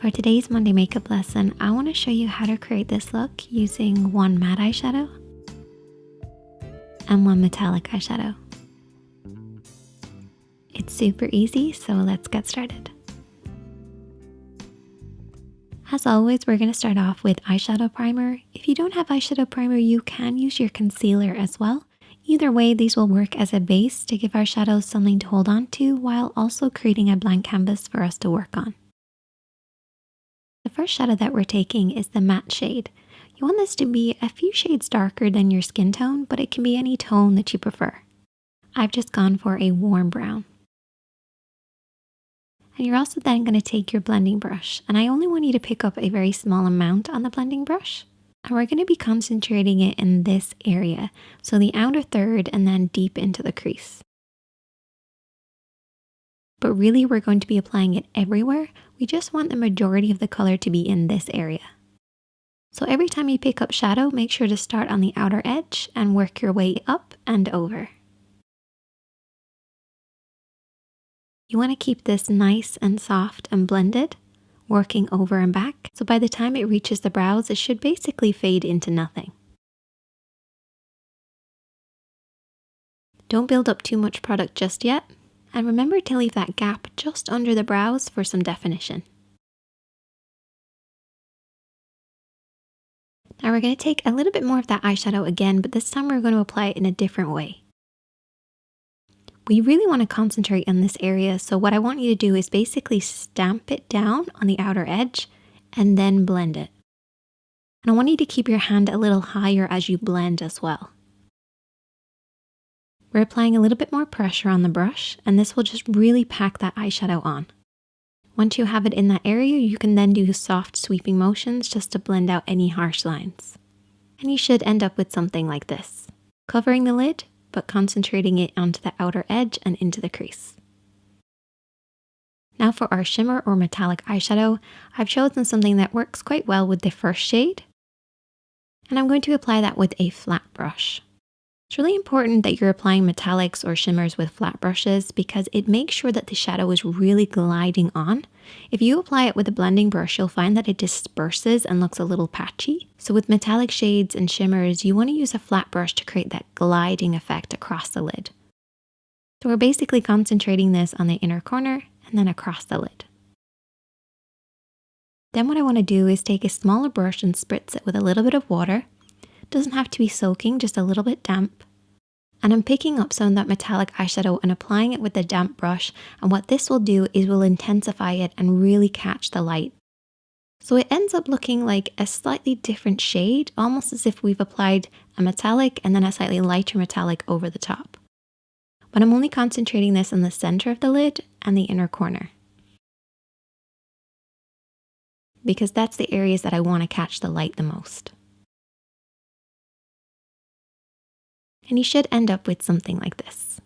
For today's Monday makeup lesson, I want to show you how to create this look using one matte eyeshadow and one metallic eyeshadow. It's super easy, so let's get started. As always, we're going to start off with eyeshadow primer. If you don't have eyeshadow primer, you can use your concealer as well. Either way, these will work as a base to give our shadows something to hold on to while also creating a blank canvas for us to work on. The first shadow that we're taking is the matte shade. You want this to be a few shades darker than your skin tone, but it can be any tone that you prefer. I've just gone for a warm brown. And you're also then going to take your blending brush, and I only want you to pick up a very small amount on the blending brush. And we're going to be concentrating it in this area, so the outer third and then deep into the crease. But really we're going to be applying it everywhere. We just want the majority of the color to be in this area. So every time you pick up shadow, make sure to start on the outer edge and work your way up and over. You want to keep this nice and soft and blended, working over and back. So by the time it reaches the brows, it should basically fade into nothing. Don't build up too much product just yet. And remember to leave that gap just under the brows for some definition. Now we're going to take a little bit more of that eyeshadow again, but this time we're going to apply it in a different way. We really want to concentrate on this area, so what I want you to do is basically stamp it down on the outer edge and then blend it. And I want you to keep your hand a little higher as you blend as well. We're applying a little bit more pressure on the brush, and this will just really pack that eyeshadow on. Once you have it in that area, you can then do soft sweeping motions just to blend out any harsh lines. And you should end up with something like this, covering the lid, but concentrating it onto the outer edge and into the crease. Now for our shimmer or metallic eyeshadow, I've chosen something that works quite well with the first shade, and I'm going to apply that with a flat brush. It's really important that you're applying metallics or shimmers with flat brushes because it makes sure that the shadow is really gliding on. If you apply it with a blending brush, you'll find that it disperses and looks a little patchy. So with metallic shades and shimmers, you want to use a flat brush to create that gliding effect across the lid. So we're basically concentrating this on the inner corner and then across the lid. Then what I want to do is take a smaller brush and spritz it with a little bit of water. Doesn't have to be soaking, just a little bit damp. And I'm picking up some of that metallic eyeshadow and applying it with the damp brush, and what this will do is will intensify it and really catch the light. So it ends up looking like a slightly different shade, almost as if we've applied a metallic and then a slightly lighter metallic over the top. But I'm only concentrating this in the center of the lid and the inner corner, because that's the areas that I want to catch the light the most. And you should end up with something like this.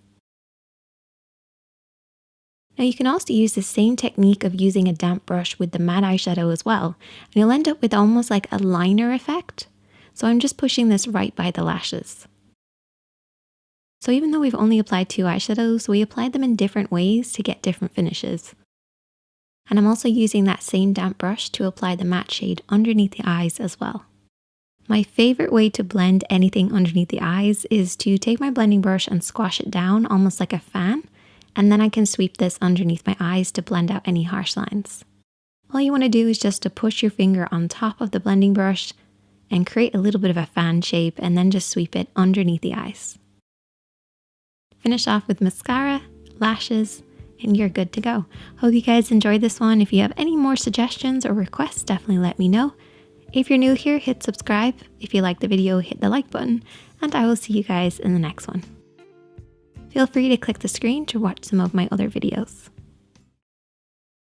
Now you can also use the same technique of using a damp brush with the matte eyeshadow as well, and you'll end up with almost like a liner effect. So I'm just pushing this right by the lashes. So even though we've only applied 2 eyeshadows, we applied them in different ways to get different finishes. And I'm also using that same damp brush to apply the matte shade underneath the eyes as well. My favorite way to blend anything underneath the eyes is to take my blending brush and squash it down almost like a fan, and then I can sweep this underneath my eyes to blend out any harsh lines. All you want to do is just to push your finger on top of the blending brush and create a little bit of a fan shape and then just sweep it underneath the eyes. Finish off with mascara, lashes, and you're good to go. Hope you guys enjoyed this one. If you have any more suggestions or requests, definitely let me know. If you're new here, hit subscribe. If you like the video, hit the like button, and I will see you guys in the next one. Feel free to click the screen to watch some of my other videos.